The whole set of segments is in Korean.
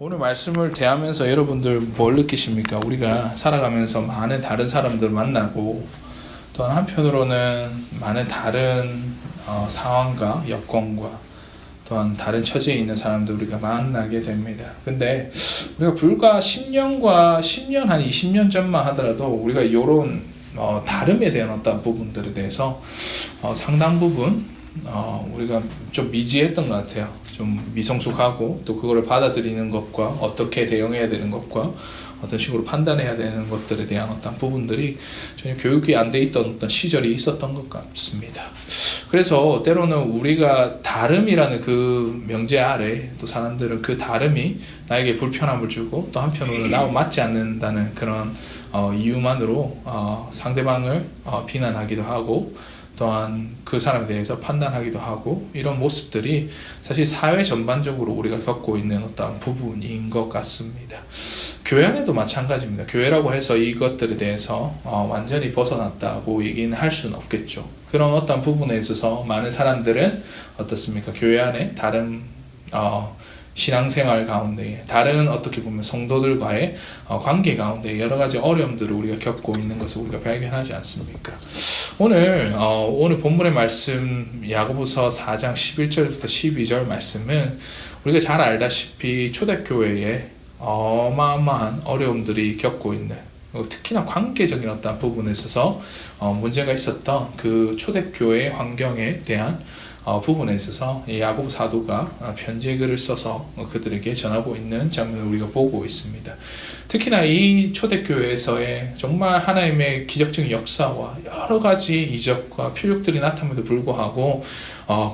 오늘 말씀을 대하면서 여러분들 뭘 느끼십니까? 우리가 살아가면서 많은 다른 사람들 만나고 또한 한편으로는 많은 다른 상황과 여건과 또한 다른 처지에 있는 사람들 우리가 만나게 됩니다. 근데 우리가 불과 10년 한 20년 전만 하더라도 우리가 이런 다름에 대한 어떤 부분들에 대해서 상당 부분 우리가 좀 미지했던 것 같아요. 좀 미성숙하고 또 그거를 받아들이는 것과 어떻게 대응해야 되는 것과 어떤 식으로 판단해야 되는 것들에 대한 어떤 부분들이 전혀 교육이 안 돼 있던 어떤 시절이 있었던 것 같습니다. 그래서 때로는 우리가 다름이라는 그 명제 아래 또 사람들은 그 다름이 나에게 불편함을 주고 또 한편으로는 나와 맞지 않는다는 그런 이유만으로 상대방을 비난하기도 하고 또한 그 사람에 대해서 판단하기도 하고 이런 모습들이 사실 사회 전반적으로 우리가 겪고 있는 어떤 부분인 것 같습니다. 교회 안에도 마찬가지입니다. 교회라고 해서 이것들에 대해서 완전히 벗어났다고 얘기는 할 수는 없겠죠. 그런 어떤 부분에 있어서 많은 사람들은 어떻습니까? 교회 안에 다른 신앙생활 가운데 다른 어떻게 보면 성도들과의 관계 가운데 여러 가지 어려움들을 우리가 겪고 있는 것을 우리가 발견하지 않습니까? 오늘 본문의 말씀 야고보서 4장 11절부터 12절 말씀은 우리가 잘 알다시피 초대교회에 어마어마한 어려움들이 겪고 있는 특히나 관계적인 어떤 부분에 있어서 문제가 있었던 그 초대교회 환경에 대한 부분에 있어서 야고보 사도가 편지의 글을 써서 그들에게 전하고 있는 장면을 우리가 보고 있습니다. 특히나 이 초대교회에서의 정말 하나님의 기적적인 역사와 여러 가지 이적과 필력들이 나타남에도 불구하고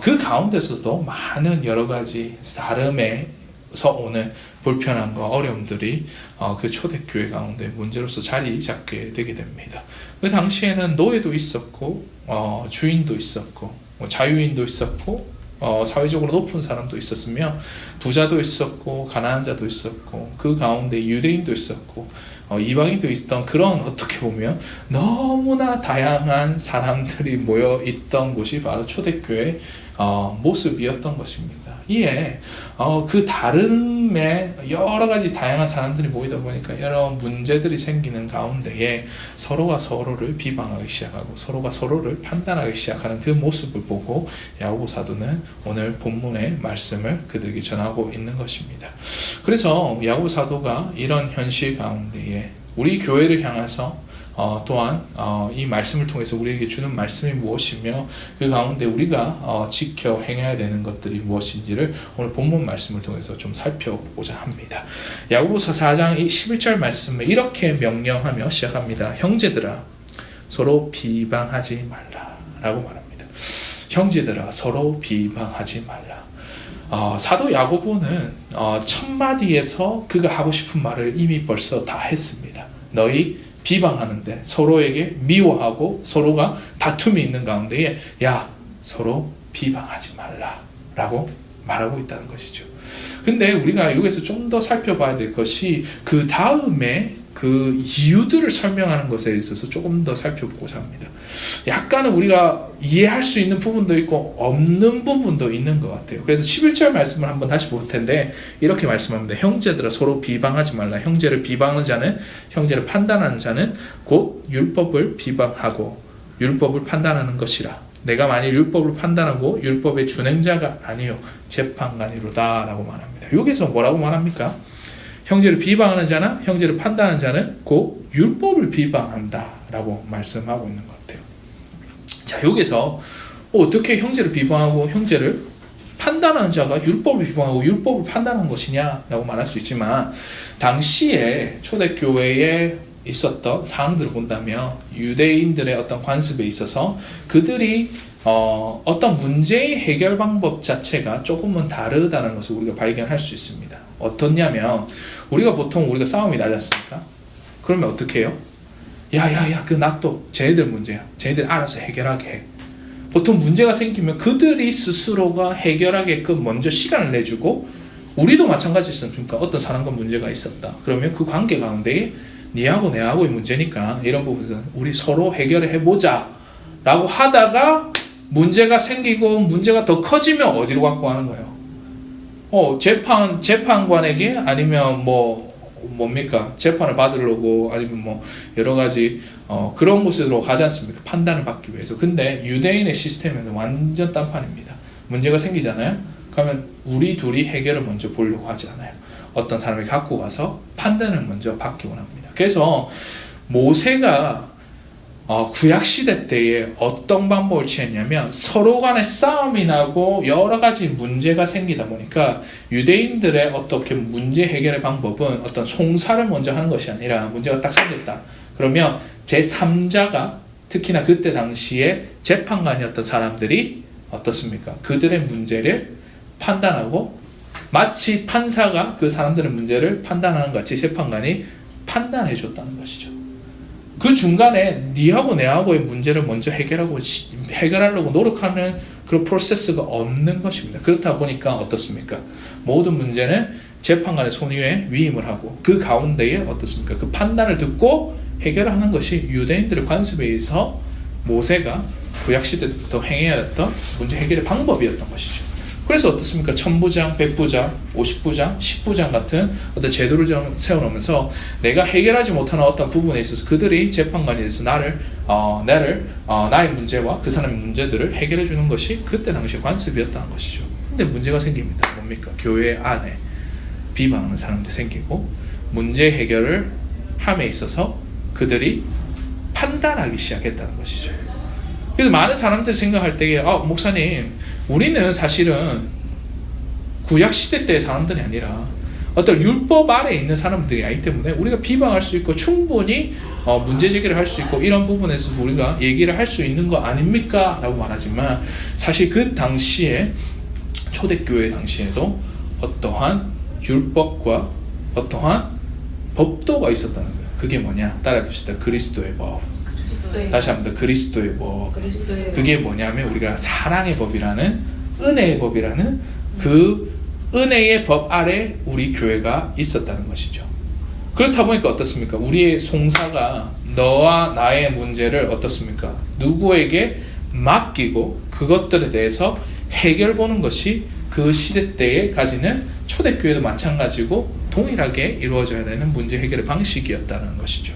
그 가운데서도 많은 여러 가지 다름에서 오는 불편함과 어려움들이 그 초대교회 가운데 문제로서 자리 잡게 되게 됩니다. 그 당시에는 노예도 있었고 주인도 있었고 자유인도 있었고 사회적으로 높은 사람도 있었으며 부자도 있었고 가난한 자도 있었고 그 가운데 유대인도 있었고 이방인도 있던 그런 어떻게 보면 너무나 다양한 사람들이 모여 있던 곳이 바로 초대교회 모습이었던 것입니다. 이에 그 다름에 여러 가지 다양한 사람들이 모이다 보니까 여러 문제들이 생기는 가운데에 서로가 서로를 비방하기 시작하고 서로가 서로를 판단하기 시작하는 그 모습을 보고 야고보 사도는 오늘 본문의 말씀을 그들에게 전하고 있는 것입니다. 그래서 야고보 사도가 이런 현실 가운데에 우리 교회를 향해서 또한 이 말씀을 통해서 우리에게 주는 말씀이 무엇이며 그 가운데 우리가 지켜 행해야 되는 것들이 무엇인지를 오늘 본문 말씀을 통해서 좀 살펴보고자 합니다. 야고보서 4장 11절 말씀을 이렇게 명령하며 시작합니다. 형제들아 서로 비방하지 말라 라고 말합니다. 형제들아 서로 비방하지 말라. 사도 야고보는 첫 마디에서 그가 하고 싶은 말을 이미 벌써 다 했습니다. 너희 비방하는데 서로에게 미워하고 서로가 다툼이 있는 가운데에 서로 비방하지 말라 라고 말하고 있다는 것이죠. 근데 우리가 여기서 좀 더 살펴봐야 될 것이 그 다음에 그 이유들을 설명하는 것에 있어서 조금 더 살펴보고자 합니다. 약간은 우리가 이해할 수 있는 부분도 있고 없는 부분도 있는 것 같아요. 그래서 11절 말씀을 한번 다시 볼 텐데 이렇게 말씀합니다. 형제들아 서로 비방하지 말라. 형제를 비방하는 자는 형제를 판단하는 자는 곧 율법을 비방하고 율법을 판단하는 것이라. 내가 만일 율법을 판단하고 율법의 준행자가 아니요 재판관이로다 라고 말합니다. 여기서 뭐라고 말합니까? 형제를 비방하는 자나 형제를 판단하는 자는 곧 율법을 비방한다 라고 말씀하고 있는 것 같아요. 자, 여기서 어떻게 형제를 비방하고 형제를 판단하는 자가 율법을 비방하고 율법을 판단하는 것이냐 라고 말할 수 있지만 당시에 초대교회에 있었던 사항들을 본다면 유대인들의 어떤 관습에 있어서 그들이 어떤 문제의 해결 방법 자체가 조금은 다르다는 것을 우리가 발견할 수 있습니다. 어떻냐면 우리가 보통 싸움이 나지 않습니까? 그러면 어떻게 해요? 그 놔둬. 쟤네들 문제야. 쟤네들 알아서 해결하게 해. 보통 문제가 생기면 그들이 스스로가 해결하게끔 먼저 시간을 내주고 우리도 마찬가지였습니까? 어떤 사람과 문제가 있었다. 그러면 그 관계 가운데 니하고 내하고의 문제니까 이런 부분은 우리 서로 해결을 해보자 라고 하다가 문제가 생기고 문제가 더 커지면 어디로 갖고 가는 거예요? 재판관에게 아니면 뭡니까? 재판을 받으려고 아니면 여러 가지 그런 곳으로 가지 않습니까? 판단을 받기 위해서. 근데 유대인의 시스템에는 완전 딴판입니다. 문제가 생기잖아요. 그러면 우리 둘이 해결을 먼저 보려고 하지 않아요. 어떤 사람이 갖고 가서 판단을 먼저 받기 원합니다. 그래서 모세가 구약시대 때에 어떤 방법을 취했냐면 서로 간에 싸움이 나고 여러 가지 문제가 생기다 보니까 유대인들의 어떻게 문제 해결의 방법은 어떤 송사를 먼저 하는 것이 아니라 문제가 딱 생겼다. 그러면 제3자가 특히나 그때 당시에 재판관이었던 사람들이 어떻습니까? 그들의 문제를 판단하고 마치 판사가 그 사람들의 문제를 판단하는 것 같이 재판관이 판단해 줬다는 것이죠. 그 중간에 니하고 내하고의 문제를 먼저 해결하려고 노력하는 그런 프로세스가 없는 것입니다. 그렇다 보니까 어떻습니까? 모든 문제는 재판관의 손 위에 위임을 하고 그 가운데에 어떻습니까? 그 판단을 듣고 해결을 하는 것이 유대인들의 관습에 의해서 모세가 구약시대 때부터 행해왔던 문제 해결의 방법이었던 것이죠. 그래서 어떻습니까? 1000부장, 100부장, 50부장, 10부장 같은 어떤 제도를 세워놓으면서 내가 해결하지 못하는 어떤 부분에 있어서 그들이 재판관이 돼서 나의 문제와 그 사람의 문제들을 해결해 주는 것이 그때 당시 관습이었다는 것이죠. 근데 문제가 생깁니다. 뭡니까? 교회 안에 비방하는 사람도 생기고 문제 해결을 함에 있어서 그들이 판단하기 시작했다는 것이죠. 그래서 많은 사람들이 생각할 때에 목사님, 우리는 사실은 구약시대 때의 사람들이 아니라 어떤 율법 아래에 있는 사람들이 아니기 때문에 우리가 비방할 수 있고 충분히 문제 제기를 할 수 있고 이런 부분에서 우리가 얘기를 할 수 있는 거 아닙니까? 라고 말하지만 사실 그 당시에 초대교회 당시에도 어떠한 율법과 어떠한 법도가 있었다는 거예요. 그게 뭐냐? 따라해봅시다. 그리스도의 법. 다시 한번 더 그리스도의 법. 그게 뭐냐면 우리가 사랑의 법이라는 은혜의 법이라는 그 은혜의 법 아래 우리 교회가 있었다는 것이죠. 그렇다 보니까 어떻습니까? 우리의 송사가 너와 나의 문제를 어떻습니까? 누구에게 맡기고 그것들에 대해서 해결 보는 것이 그 시대 때에 가지는 초대교회도 마찬가지고 동일하게 이루어져야 되는 문제 해결의 방식이었다는 것이죠.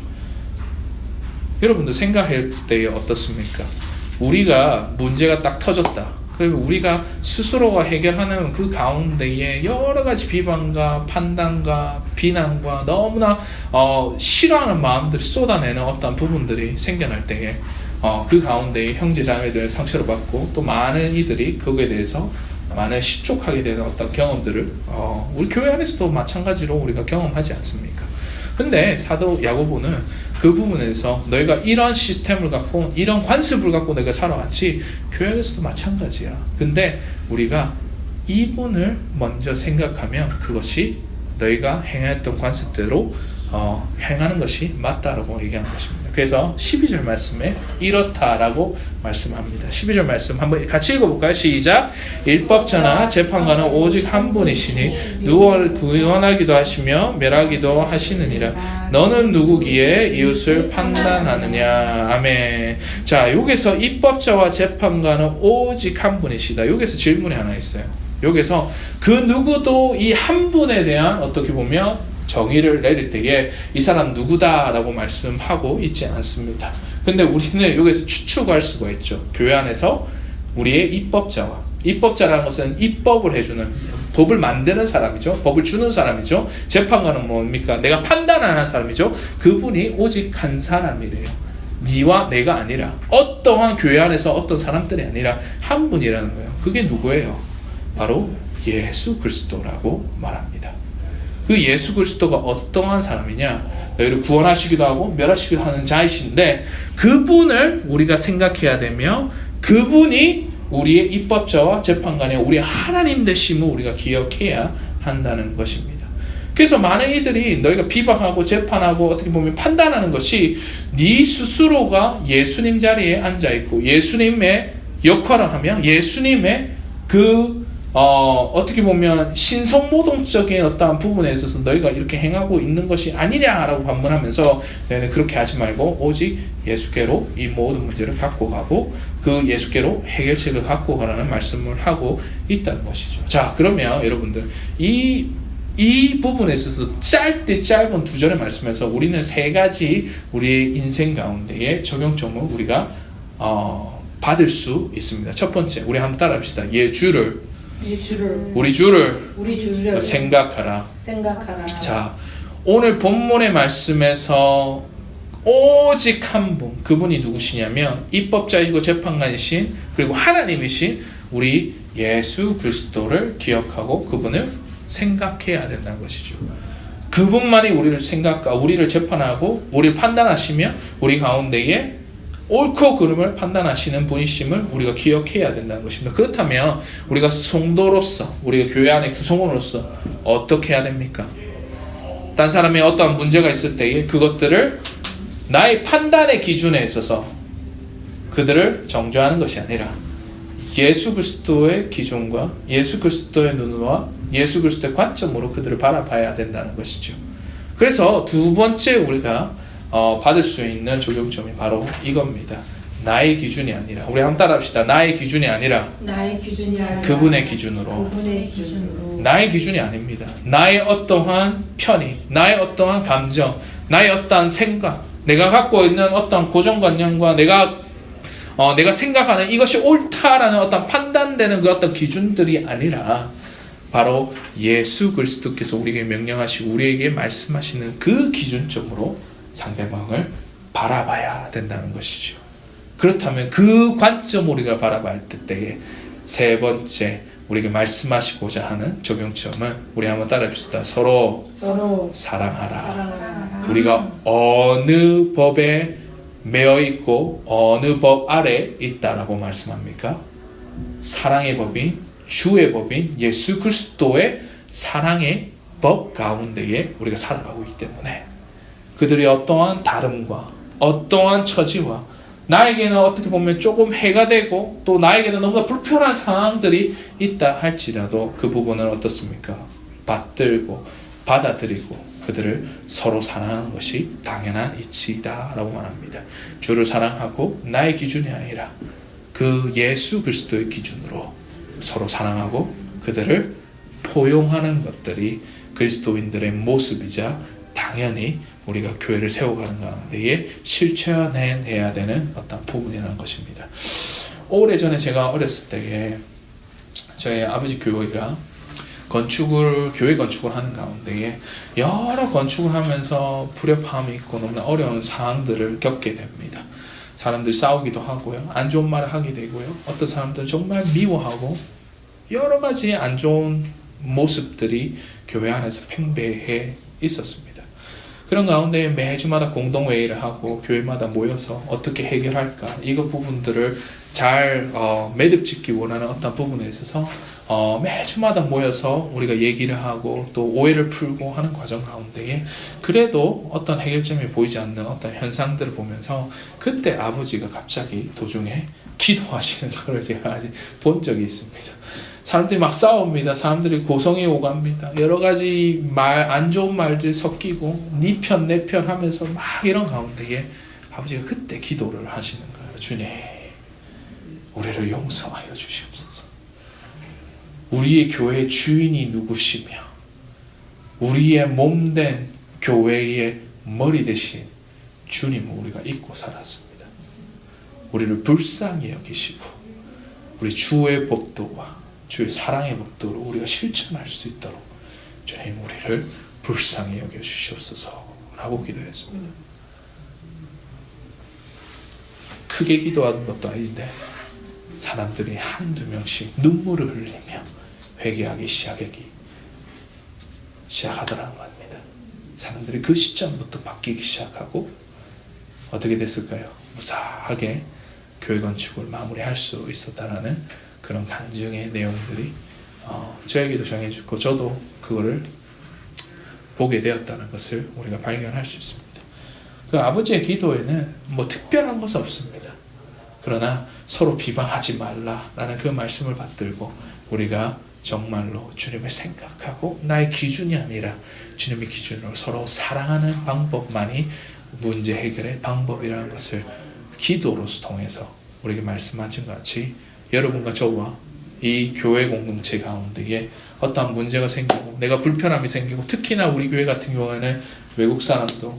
여러분들 생각할 때 어떻습니까? 우리가 문제가 딱 터졌다. 그러면 우리가 스스로가 해결하는 그 가운데에 여러 가지 비방과 판단과 비난과 너무나 싫어하는 마음들이 쏟아내는 어떤 부분들이 생겨날 때에 그 가운데에 형제자매들 상처를 받고 또 많은 이들이 그거에 대해서 많은 실족하게 되는 어떤 경험들을 우리 교회 안에서도 마찬가지로 우리가 경험하지 않습니까? 근데 사도 야고보는 그 부분에서 너희가 이런 시스템을 갖고 이런 관습을 갖고 너희가 살아왔지 교회 안에서도 마찬가지야. 근데 우리가 이분을 먼저 생각하면 그것이 너희가 행했던 관습대로 행하는 것이 맞다라고 얘기하는 것입니다. 그래서 12절 말씀에 이렇다라고 말씀합니다. 12절 말씀 한번 같이 읽어볼까요? 시작. 율법자나 재판관은 오직 한 분이시니 누구를 구원하기도 하시며 멸하기도 하시느니라. 너는 누구기에 이웃을 판단하느냐. 아멘. 자, 여기서 입법자와 재판관은 오직 한 분이시다. 여기서 질문이 하나 있어요. 여기서 그 누구도 이 한 분에 대한 어떻게 보면 정의를 내릴 때에 이 사람 누구다라고 말씀하고 있지 않습니다. 근데 우리는 여기서 추측할 수가 있죠. 교회 안에서 우리의 입법자라는 것은 입법을 해주는, 법을 만드는 사람이죠. 법을 주는 사람이죠. 재판관은 뭡니까? 내가 판단하는 사람이죠. 그분이 오직 한 사람이래요. 니와 내가 아니라 어떠한 교회 안에서 어떤 사람들이 아니라 한 분이라는 거예요. 그게 누구예요? 바로 예수 그리스도라고 말합니다. 그 예수 그리스도가 어떠한 사람이냐? 너희를 구원하시기도 하고 멸하시기도 하는 자이신데 그분을 우리가 생각해야 되며 그분이 우리의 입법자와 재판관의 우리의 하나님 되심을 우리가 기억해야 한다는 것입니다. 그래서 많은 이들이 너희가 비방하고 재판하고 어떻게 보면 판단하는 것이 네 스스로가 예수님 자리에 앉아있고 예수님의 역할을 하며 예수님의 그 어떻게 보면 신성모독적인 어떠한 부분에 있어서 너희가 이렇게 행하고 있는 것이 아니냐라고 반문하면서 너희는 그렇게 하지 말고 오직 예수께로 이 모든 문제를 갖고 가고 그 예수께로 해결책을 갖고 가라는 말씀을 하고 있다는 것이죠. 자, 그러면 여러분들 이 부분에 있어서 짧은 2절의 말씀에서 우리는 3가지 우리의 인생 가운데의 적용점을 우리가 받을 수 있습니다. 첫 번째, 우리 한번 따라합시다. 우리 주를 생각하라. 자, 오늘 본문의 말씀에서 오직 한 분, 그분이 누구시냐면 입법자이시고 재판관이신 그리고 하나님이신 우리 예수 그리스도를 기억하고 그분을 생각해야 된다는 것이죠. 그분만이 우리를 재판하고 우리를 판단하시며 우리 가운데에 옳고 그름을 판단하시는 분이심을 우리가 기억해야 된다는 것입니다. 그렇다면 우리가 성도로서, 우리가 교회 안의 구성원으로서 어떻게 해야 됩니까? 딴 사람의 어떠한 문제가 있을 때에 그것들을 나의 판단의 기준에 있어서 그들을 정죄하는 것이 아니라 예수 그리스도의 기준과 예수 그리스도의 눈과 예수 그리스도의 관점으로 그들을 바라봐야 된다는 것이죠. 그래서 2번째 우리가 받을 수 있는 적용점이 바로 이겁니다. 나의 기준이 아니라, 우리 한번 따라합시다. 나의 기준이 아니라 그분의 기준으로. 나의 기준이 아닙니다. 나의 어떠한 편의, 나의 어떠한 감정, 나의 어떠한 생각, 내가 갖고 있는 어떠한 고정관념과 내가 생각하는 이것이 옳다라는 어떤 판단되는 그 어떤 기준들이 아니라 바로 예수 그리스도께서 우리에게 명령하시고 우리에게 말씀하시는 그 기준점으로 상대방을 바라봐야 된다는 것이죠. 그렇다면 그 관점으로 우리가 바라볼 때에 3번째 우리에게 말씀하시고자 하는 적용점은 우리 한번 따라합시다. 서로 사랑하라. 우리가 어느 법에 매여 있고 어느 법 아래 있다라고 말씀합니까? 사랑의 법인, 주의 법인 예수 그리스도의 사랑의 법 가운데에 우리가 살아가고 있기 때문에 그들의 어떠한 다름과 어떠한 처지와 나에게는 어떻게 보면 조금 해가 되고 또 나에게는 너무나 불편한 상황들이 있다 할지라도 그 부분은 어떻습니까? 받들고 받아들이고 그들을 서로 사랑하는 것이 당연한 이치이다 라고 말합니다. 주를 사랑하고 나의 기준이 아니라 그 예수 그리스도의 기준으로 서로 사랑하고 그들을 포용하는 것들이 그리스도인들의 모습이자 당연히 우리가 교회를 세워가는 가운데에 실천해야 되는 어떤 부분이라는 것입니다. 오래전에 제가 어렸을 때에 저희 아버지 교회가 교회 건축을 하는 가운데에 여러 건축을 하면서 불협화음이 있고 너무나 어려운 상황들을 겪게 됩니다. 사람들이 싸우기도 하고요. 안 좋은 말을 하게 되고요. 어떤 사람들은 정말 미워하고 여러 가지 안 좋은 모습들이 교회 안에서 팽배해 있었습니다. 그런 가운데 매주마다 공동회의를 하고 교회마다 모여서 어떻게 해결할까 이거 부분들을 잘 매듭짓기 원하는 어떤 부분에 있어서 매주마다 모여서 우리가 얘기를 하고 또 오해를 풀고 하는 과정 가운데에 그래도 어떤 해결점이 보이지 않는 어떤 현상들을 보면서 그때 아버지가 갑자기 도중에 기도하시는 걸 제가 아직 본 적이 있습니다. 사람들이 막 싸웁니다. 사람들이 고성에 오갑니다. 여러 가지 안 좋은 말들이 섞이고 네 편 내 편 하면서 막 이런 가운데에 아버지가 그때 기도를 하시는 거예요. 주님, 우리를 용서하여 주시옵소서. 우리의 교회의 주인이 누구시며 우리의 몸된 교회의 머리 대신 주님을 우리가 잊고 살았습니다. 우리를 불쌍히 여기시고 우리 주의 법도와 주의 사랑의 법도로 우리가 실천할 수 있도록 주님 우리를 불쌍히 여겨주시옵소서 라고 기도했습니다. 크게 기도하는 것도 아닌데 사람들이 한두 명씩 눈물을 흘리며 회개하기 시작하더라는 겁니다. 사람들이 그 시점부터 바뀌기 시작하고 어떻게 됐을까요? 무사하게 교회 건축을 마무리할 수 있었다라는 그런 간증의 내용들이 저에게도 정해졌고 저도 그거를 보게 되었다는 것을 우리가 발견할 수 있습니다. 그 아버지의 기도에는 뭐 특별한 것은 없습니다. 그러나 서로 비방하지 말라라는 그 말씀을 받들고 우리가 정말로 주님을 생각하고 나의 기준이 아니라 주님의 기준으로 서로 사랑하는 방법만이 문제 해결의 방법이라는 것을 기도로서 통해서 우리에게 말씀하신 것 같이 여러분과 저와 이 교회 공동체 가운데에 어떠한 문제가 생기고 내가 불편함이 생기고 특히나 우리 교회 같은 경우에는 외국 사람도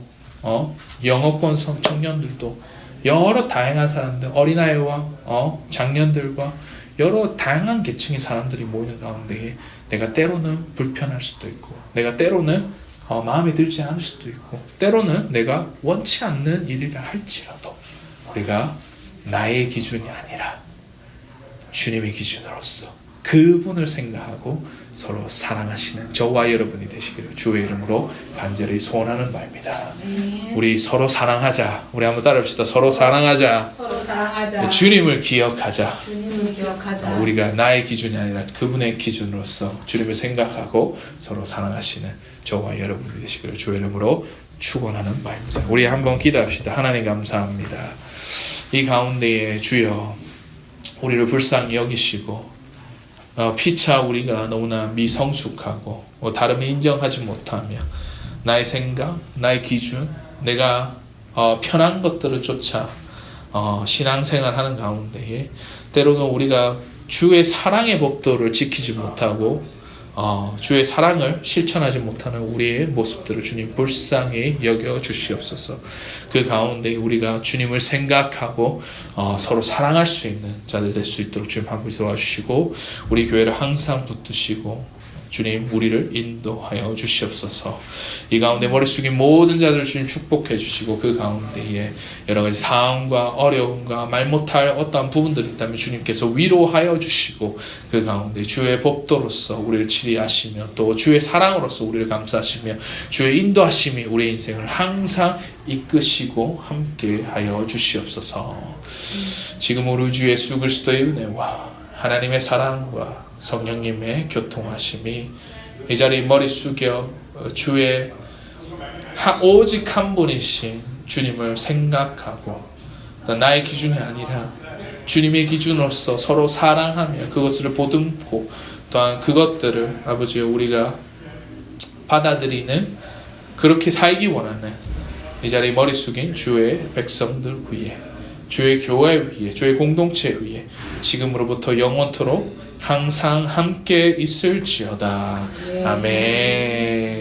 영어권 청년들도 여러 다양한 사람들 어린아이와 장년들과 여러 다양한 계층의 사람들이 모이는 가운데에 내가 때로는 불편할 수도 있고 내가 때로는 마음에 들지 않을 수도 있고 때로는 내가 원치 않는 일이라 할지라도 우리가 나의 기준이 아니라 주님의 기준으로서 그분을 생각하고 서로 사랑하시는 저와 여러분이 되시기를 주의 이름으로 간절히 소원하는 바입니다. 우리 서로 사랑하자. 우리 한번 따라합시다. 서로 사랑하자. 서로 사랑하자. 주님을 기억하자. 주님을 기억하자. 우리가 나의 기준이 아니라 그분의 기준으로서 주님을 생각하고 서로 사랑하시는 저와 여러분이 되시기를 주의 이름으로 축원하는 바입니다. 우리 한번 기도합시다. 하나님 감사합니다. 이 가운데에 주여 우리를 불쌍히 여기시고 피차 우리가 너무나 미성숙하고 다름을 인정하지 못하며 나의 생각, 나의 기준, 내가 편한 것들을 쫓아 신앙생활하는 가운데에 때로는 우리가 주의 사랑의 법도를 지키지 못하고 주의 사랑을 실천하지 못하는 우리의 모습들을 주님 불쌍히 여겨 주시옵소서. 그 가운데 우리가 주님을 생각하고 서로 사랑할 수 있는 자들 될 수 있도록 주님 한 분 도와주시고 우리 교회를 항상 붙드시고 주님 우리를 인도하여 주시옵소서. 이 가운데 머리 숙인 모든 자들을 주님 축복해 주시고 그 가운데에 여러 가지 상황과 어려움과 말 못할 어떠한 부분들이 있다면 주님께서 위로하여 주시고 그 가운데 주의 법도로서 우리를 치리하시며 또 주의 사랑으로서 우리를 감싸시며 주의 인도하심이 우리의 인생을 항상 이끄시고 함께하여 주시옵소서. 지금 우리 주 예수 그리스도의 은혜와 하나님의 사랑과 성령님의 교통하심이 이 자리 머리 숙여 주의 오직 한 분이신 주님을 생각하고 나의 기준이 아니라 주님의 기준으로서 서로 사랑하며 그것을 보듬고 또한 그것들을 아버지 우리가 받아들이는 그렇게 살기 원하는 이 자리 머리 숙인 주의 백성들 위에 주의 교회 위에 주의 공동체 위에 지금으로부터 영원토록 항상 함께 있을지어다. 아멘.